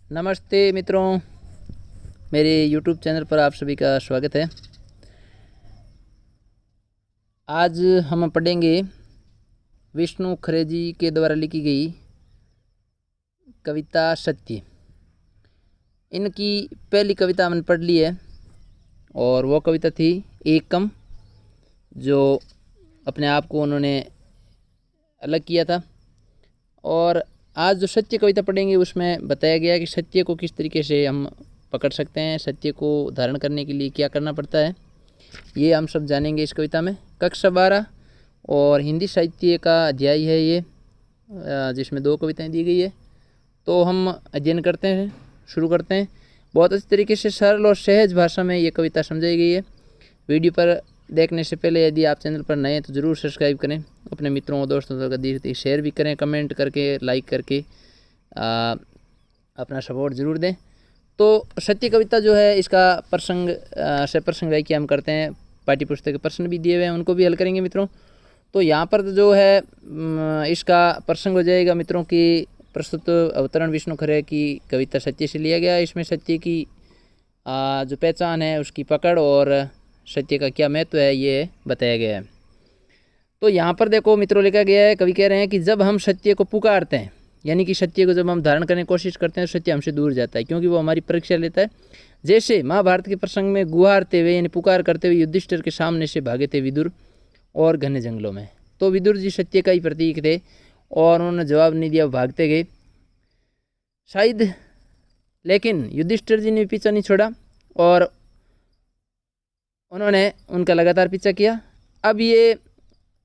नमस्ते मित्रों, मेरे YouTube चैनल पर आप सभी का स्वागत है। आज हम पढ़ेंगे विष्णु खरे जी के द्वारा लिखी गई कविता सत्य। इनकी पहली कविता हमने पढ़ ली है और वो कविता थी एकम, जो अपने आप को उन्होंने अलग किया था। और आज जो सत्य कविता पढ़ेंगे उसमें बताया गया कि सत्य को किस तरीके से हम पकड़ सकते हैं, सत्य को धारण करने के लिए क्या करना पड़ता है, ये हम सब जानेंगे इस कविता में। कक्षा 12 और हिंदी साहित्य का अध्याय है ये, जिसमें 2 कविताएं दी गई है। तो हम अध्ययन करते हैं, शुरू करते हैं। बहुत अच्छी तरीके से सरल और सहज भाषा में ये कविता समझाई गई है। वीडियो पर देखने से पहले यदि आप चैनल पर नए हैं तो ज़रूर सब्सक्राइब करें, अपने मित्रों और दोस्तों तक शेयर भी करें, कमेंट करके, लाइक करके अपना सपोर्ट ज़रूर दें। तो सत्य कविता जो है, इसका प्रसंग से प्रसंग व्याख्या हम करते हैं। पाठ्य पुस्तक के प्रश्न भी दिए हुए हैं, उनको भी हल करेंगे मित्रों। तो यहाँ पर जो है इसका प्रसंग हो जाएगा मित्रों की प्रस्तुत अवतरण विष्णु खरे की कविता सत्य से लिया गया। इसमें सत्य की जो पहचान है, उसकी पकड़ और सत्य का क्या महत्व है, ये बताया गया है। तो यहाँ पर देखो मित्रों, लिखा गया है, कवि कह रहे हैं कि जब हम सत्य को पुकारते हैं, यानी कि सत्य को जब हम धारण करने की कोशिश करते हैं, सत्य हमसे दूर जाता है, क्योंकि वो हमारी परीक्षा लेता है। जैसे महाभारत के प्रसंग में गुहारते हुए यानी पुकार करते हुए युधिष्ठिर के सामने से भागे थे विदुर और घने जंगलों में। तो विदुर जी सत्य का ही प्रतीक थे और उन्होंने जवाब नहीं दिया, भागते गए शायद, लेकिन युधिष्ठिर जी ने पीछा नहीं छोड़ा और उन्होंने उनका लगातार पीछा किया। अब ये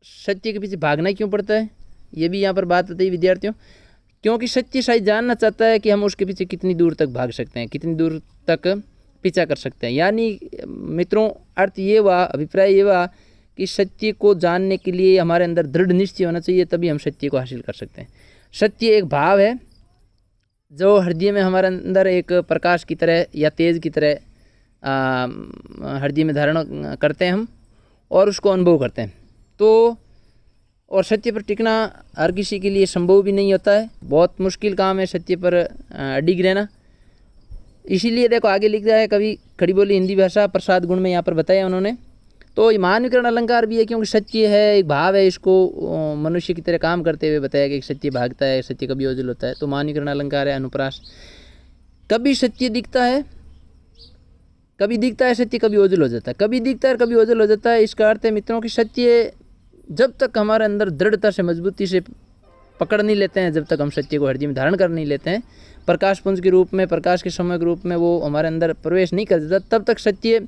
सत्य के पीछे भागना क्यों पड़ता है, ये भी यहाँ पर बात बताई विद्यार्थियों, क्योंकि सत्य शायद जानना चाहता है कि हम उसके पीछे कितनी दूर तक भाग सकते हैं, कितनी दूर तक पीछा कर सकते हैं। यानी मित्रों, अर्थ ये हुआ, अभिप्राय ये हुआ कि सत्य को जानने के लिए हमारे अंदर दृढ़ निश्चय होना चाहिए, तभी हम सत्य को हासिल कर सकते हैं। सत्य एक भाव है जो हृदय में हमारे अंदर एक प्रकाश की तरह या तेज की तरह हृदय में धारण करते हैं हम और उसको अनुभव करते हैं। तो और सत्य पर टिकना हर किसी के लिए संभव भी नहीं होता है, बहुत मुश्किल काम है सत्य पर अडिग रहना। इसीलिए देखो आगे लिख रहा है कवि, खड़ी बोली हिंदी भाषा प्रसाद गुण में यहाँ पर बताया उन्होंने। तो महानुकरण अलंकार भी है, क्योंकि सत्य है, एक भाव है, इसको मनुष्य की तरह काम करते हुए बताया गया कि सत्य भागता है, सत्य कभी ओझल होता है। तो महानुकरण अलंकार है, अनुप्रास। कभी सत्य दिखता है, कभी दिखता है सत्य, कभी ओझल हो जाता है, कभी दिखता है कभी ओझल हो जाता है। इसका अर्थ है मित्रों कि सत्य जब तक हमारे अंदर दृढ़ता से, मजबूती से पकड़ नहीं लेते हैं, जब तक हम सत्य को हृदय में धारण कर नहीं लेते हैं, प्रकाश पुंज के रूप में, प्रकाश के समय के रूप में वो हमारे अंदर प्रवेश नहीं कर देता, तब तक सत्य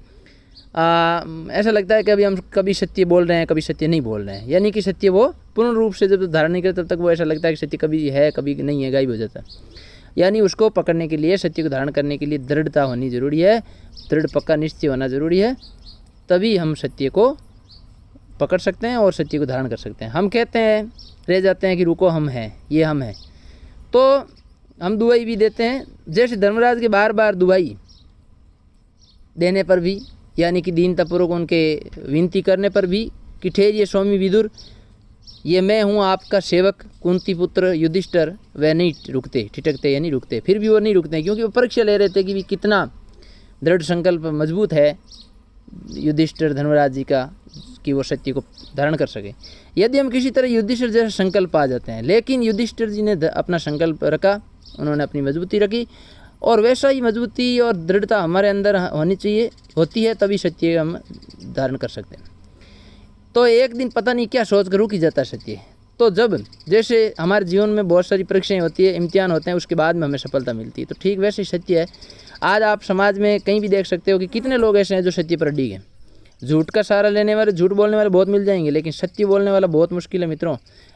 ऐसा लगता है कि अभी हम कभी सत्य बोल रहे हैं, कभी सत्य नहीं बोल रहे हैं। यानी कि सत्य वो पूर्ण रूप से जब तक धारण नहीं करता, तब तक वो ऐसा लगता है कि सत्य कभी है कभी नहीं है, गायब हो जाता है। यानी उसको पकड़ने के लिए, सत्य को धारण करने के लिए दृढ़ता होनी जरूरी है, दृढ़ पक्का निश्चय होना जरूरी है, तभी हम सत्य को पकड़ सकते हैं और सत्य को धारण कर सकते हैं। हम कहते हैं, रह जाते हैं कि रुको, हम हैं, ये हम हैं, तो हम दुहाई भी देते हैं। जैसे धर्मराज के बार बार दुहाई देने पर भी, यानी कि दीनतापूर्वक उनके विनती करने पर भी कि ठहरिए स्वामी विदुर, ये मैं हूँ आपका सेवक कुंती पुत्र युधिष्ठिर, वह नहीं रुकते, ठिठकते यानी रुकते, फिर भी वो नहीं रुकते, क्योंकि वो परीक्षा ले रहे थे कि भी कितना दृढ़ संकल्प मजबूत है युधिष्ठिर धर्मराज जी का कि वो सत्य को धारण कर सके। यदि हम किसी तरह युधिष्ठिर जैसा संकल्प आ जाते हैं, लेकिन युधिष्ठिर जी ने अपना संकल्प रखा, उन्होंने अपनी मजबूती रखी, और वैसा ही मजबूती और दृढ़ता हमारे अंदर होनी चाहिए, होती है, तभी सत्य हम धारण कर सकते हैं। तो एक दिन पता नहीं क्या सोच कर रुक ही जाता है सत्य। तो जब जैसे हमारे जीवन में बहुत सारी परीक्षाएं होती है, इम्तिहान होते हैं, उसके बाद में हमें सफलता मिलती है, तो ठीक वैसे ही सत्य है। आज आप समाज में कहीं भी देख सकते हो कि कितने लोग ऐसे हैं जो सत्य पर अडिग हैं। झूठ का सहारा लेने वाले, झूठ बोलने वाले बहुत मिल जाएंगे, लेकिन सत्य बोलने वाला बहुत मुश्किल है मित्रों।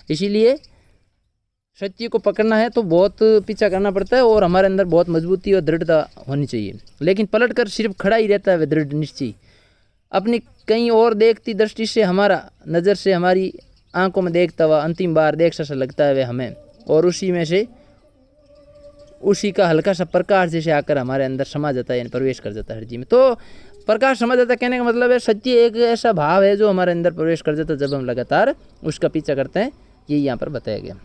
इसीलिए सत्य को पकड़ना है तो बहुत पीछा करना पड़ता है और हमारे अंदर बहुत मजबूती और दृढ़ता होनी चाहिए। लेकिन पलट कर सिर्फ खड़ा ही रहता है वह दृढ़ निश्चय, अपनी कहीं और देखती दृष्टि से, हमारा नज़र से, हमारी आंखों में देखता हुआ अंतिम बार देख सा लगता है वह हमें, और उसी में से उसी का हल्का सा प्रकाश जैसे आकर हमारे अंदर समा जाता है, यानी प्रवेश कर जाता है हृदय में। तो प्रकाश समा जाता है कहने का मतलब है सत्य एक ऐसा भाव है जो हमारे अंदर प्रवेश कर जाता है जब हम लगातार उसका पीछा करते हैं। यही यहाँ पर बताया गया।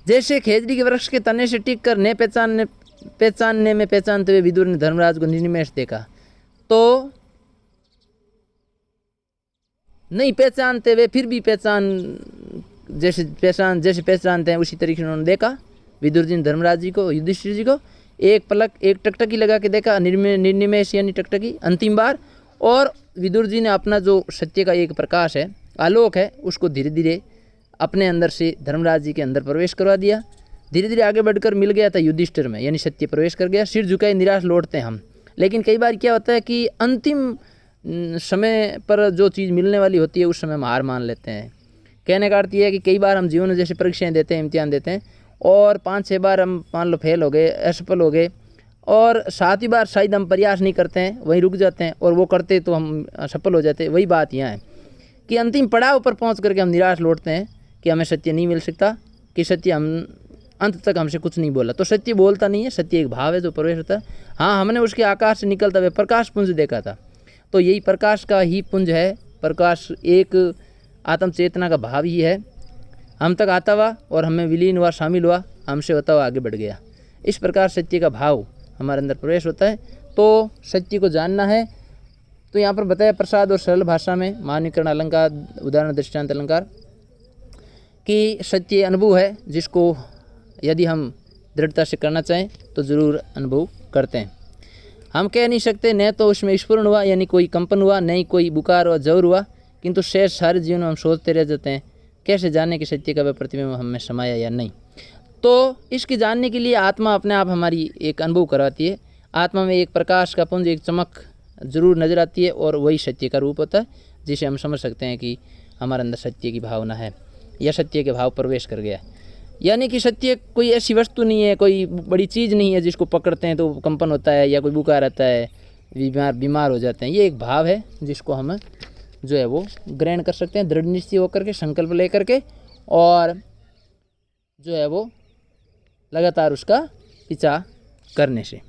जैसे खेजड़ी के वृक्ष के तने से टिक कर न पहचानने पहचानते हुए विदुर ने धर्मराज को निर्निमेष देखा। तो नहीं पहचानते हुए फिर भी जैसे पहचानते हैं उसी तरीके से उन्होंने देखा। विदुर जी ने धर्मराज जी को, युधिष्ठिर जी को एक पलक, एक टकटकी लगा के देखा, निर्निमेष यानी टकटकी अंतिम बार। और विदुर जी ने अपना जो सत्य का एक प्रकाश है, आलोक है, उसको धीरे धीरे अपने अंदर से धर्मराज जी के अंदर प्रवेश करवा दिया। धीरे धीरे आगे बढ़कर मिल गया था युधिष्ठिर में, यानी सत्य प्रवेश कर गया। सिर झुकाए निराश लौटते हैं हम। लेकिन कई बार क्या होता है कि अंतिम समय पर जो चीज़ मिलने वाली होती है उस समय हम हार मान लेते हैं। कहने का अर्थ यह है कि कई बार हम जीवन में जैसे परीक्षाएं देते हैं, इम्तिहान देते हैं, और 5-6 बार हम मान लो फेल हो गए, असफल हो गए, और 7वीं बार शायद हम प्रयास नहीं करते हैं, वहीं रुक जाते हैं, और वो करते तो हम सफल हो जाते हैं। वही बात यहाँ है कि अंतिम पड़ाव पर पहुँच करके हम निराश लौटते हैं कि हमें सत्य नहीं मिल सकता, कि सत्य हम अंत तक हमसे कुछ नहीं बोला। तो सत्य बोलता नहीं है, सत्य एक भाव है जो प्रवेश होता है। हाँ, हमने उसके आकाश से निकलता हुआ प्रकाश पुंज देखा था, तो यही प्रकाश का ही पुंज है। प्रकाश एक आत्म चेतना का भाव ही है। हम तक आता हुआ और हमें विलीन हुआ, शामिल हुआ, हमसे होता हुआ आगे बढ़ गया। इस प्रकार सत्य का भाव हमारे अंदर प्रवेश होता है। तो सत्य को जानना है। तो यहाँ पर बताया प्रसाद और सरल भाषा में, मानवीकरण अलंकार, उदाहरण दृष्टांत अलंकार, कि सत्य अनुभव है जिसको यदि हम दृढ़ता से करना चाहें तो ज़रूर अनुभव करते हैं। हम कह नहीं सकते न तो उसमें स्फुरण हुआ यानी कोई कंपन हुआ, नहीं कोई बुकार और जौर हुआ, किंतु शेष सारे जीवन में हम सोचते रह जाते हैं कैसे जाने कि सत्य का वह प्रतिबिंब हमें समाया या नहीं। तो इसकी जानने के लिए आत्मा अपने आप हमारी एक अनुभव करवाती है। आत्मा में एक प्रकाश का पुंज, एक चमक जरूर नजर आती है, और वही सत्य का रूप होता है, जिसे हम समझ सकते हैं कि हमारे अंदर सत्य की भावना है या सत्य के भाव प्रवेश कर गया। यानी कि सत्य कोई ऐसी वस्तु नहीं है, कोई बड़ी चीज़ नहीं है जिसको पकड़ते हैं तो कंपन होता है या कोई बुखार आता है, बीमार हो जाते हैं। ये एक भाव है जिसको हम जो है वो ग्रहण कर सकते हैं दृढ़ निश्चय होकर के, संकल्प लेकर के, और जो है वो लगातार उसका पीछा करने से।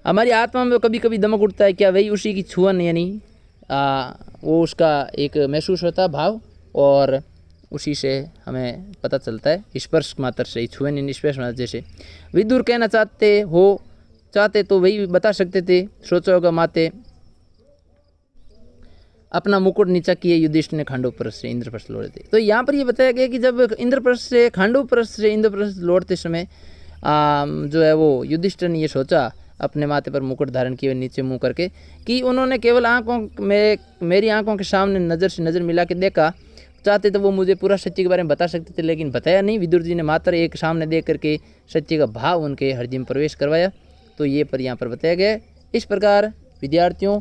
हमारी आत्मा में कभी कभी दमक उठता है, क्या वही उसी की छुअन, यानी वो उसका एक महसूस होता है भाव, और उसी से हमें पता चलता है स्पर्श मात्र से ही, छुअन यानी स्पर्श मात्र। जैसे विदुर कहना चाहते तो वही बता सकते थे, सोचो होगा माते अपना मुकुट नीचा किए युधिष्ठिर ने खांडवप्रस्थ से इंद्रप्रस्थ लौटे थे। तो यहाँ पर ये बताया गया कि जब खांडवप्रस्थ से इंद्रप्रस्थ लौटते समय जो है वो युधिष्ठिर ने ये सोचा अपने माथे पर मुकुट धारण किए नीचे मुंह करके, कि उन्होंने केवल मेरी आंखों के सामने नज़र से नज़र मिला के देखा। चाहते तो वो मुझे पूरा सत्य के बारे में बता सकते थे, लेकिन बताया नहीं। विदुर जी ने मात्र एक सामने देख करके सत्य का भाव उनके हृदय में प्रवेश करवाया। तो ये पर यहाँ पर बताया गया। इस प्रकार विद्यार्थियों,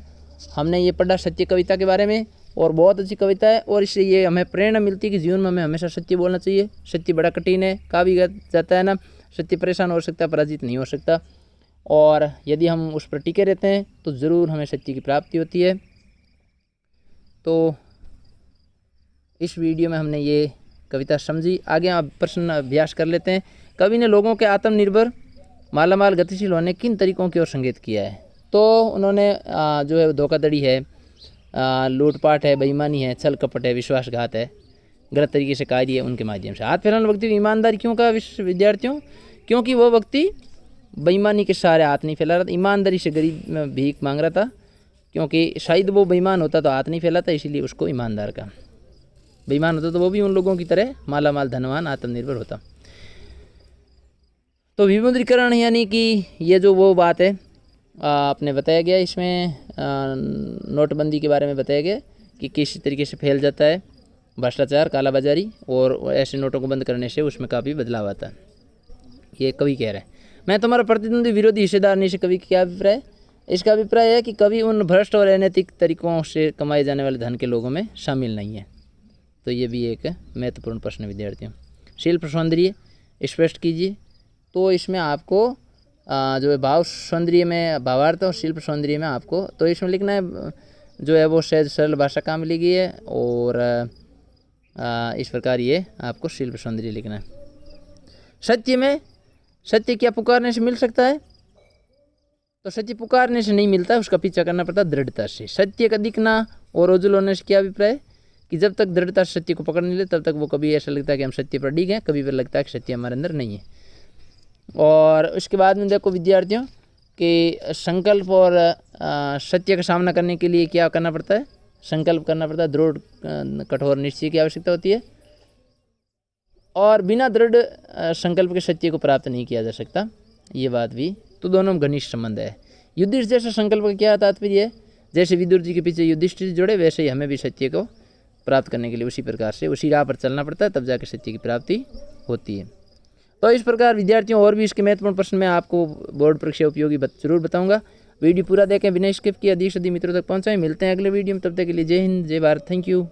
हमने ये पढ़ा सत्य कविता के बारे में, और बहुत अच्छी कविता है, और इससे ये हमें प्रेरणा मिलती है कि जीवन में हमें हमेशा सत्य बोलना चाहिए। सत्य बड़ा कठिन है, कहा भी जाता है ना, सत्य परेशान हो सकता है, पराजित नहीं हो सकता। और यदि हम उस पर टिके रहते हैं तो ज़रूर हमें सत्य की प्राप्ति होती है। तो इस वीडियो में हमने ये कविता समझी। आगे आप प्रश्न अभ्यास कर लेते हैं। कवि ने लोगों के आत्मनिर्भर, मालामाल, गतिशील होने किन तरीकों की ओर संकेत किया है? तो उन्होंने जो है धोखाधड़ी है, लूटपाट है, बेईमानी है, छल कपट है, विश्वासघात है, गलत तरीके से कार्य है, उनके माध्यम से। हाथ फैलाने व्यक्ति को ईमानदारी क्यों कहा विद्यार्थियों? क्योंकि वो व्यक्ति बेईमानी के सहारे हाथ नहीं फैला रहा था, ईमानदारी से गरीब में भीख मांग रहा था। क्योंकि शायद वो बेईमान होता तो हाथ नहीं फैलाता, इसीलिए उसको ईमानदार का। बेईमान होता तो वो भी उन लोगों की तरह मालामाल, धनवान, आत्मनिर्भर होता। तो विमुद्रीकरण यानी कि ये जो वो बात है आपने बताया गया, इसमें नोटबंदी के बारे में बताया गया कि किस तरीके से फैल जाता है भ्रष्टाचार, कालाबाजारी, और ऐसे नोटों को बंद करने से उसमें काफ़ी बदलाव आता है। ये कवि कह रहे हैं। मैं तुम्हारा प्रतिद्वंदी विरोधी हिस्सेदार नहीं से कवि क्या अभिप्राय है? इसका अभिप्राय है कि कवि उन भ्रष्ट और अनैतिक तरीकों से कमाए जाने वाले धन के लोगों में शामिल नहीं है। तो ये भी एक महत्वपूर्ण प्रश्न है विद्यार्थियों। शिल्प सौंदर्य स्पष्ट कीजिए। तो इसमें आपको जो है भाव सौंदर्य में भावार्थ और शिल्प सौंदर्य में आपको तो इसमें लिखना है जो है वो सहज सरल भाषा काम ली गई है, और इस प्रकार ये आपको शिल्प सौंदर्य लिखना है। सत्य में सत्य क्या पुकारने से मिल सकता है? तो सत्य पुकारने से नहीं मिलता, उसका पीछा करना पड़ता दृढ़ता से। सत्य का दिखना और ओझल होने से क्या अभिप्राय है कि जब तक दृढ़ता से सत्य को पकड़ नहीं ले तब तक वो कभी ऐसा लगता है कि हम सत्य पर डिग हैं, कभी पर लगता है कि सत्य हमारे अंदर नहीं है। और उसके बाद में देखो विद्यार्थियों कि संकल्प और सत्य का सामना करने के लिए क्या करना पड़ता है, संकल्प करना पड़ता है, दृढ़ कठोर निश्चय की आवश्यकता होती है और बिना दृढ़ संकल्प के सत्य को प्राप्त नहीं किया जा सकता, ये बात भी। तो दोनों में घनिष्ठ संबंध है। युधिष्ठिर जैसा संकल्प का क्या तात्पर्य है, जैसे विदुर जी के पीछे युधिष्ठिर जुड़े वैसे ही हमें भी सत्य को प्राप्त करने के लिए उसी प्रकार से उसी राह पर चलना पड़ता है, तब जाकर सत्य की प्राप्ति होती है। तो इस प्रकार विद्यार्थियों और भी इसके महत्वपूर्ण प्रश्न मैं आपको बोर्ड परीक्षा उपयोगी जरूर बताऊंगा। वीडियो पूरा देखें, बिना स्किप किए अधिक से अधिक मित्रों तक पहुंचाएं। मिलते हैं अगले वीडियो में, तब तक के लिए जय हिंद जय भारत, थैंक यू।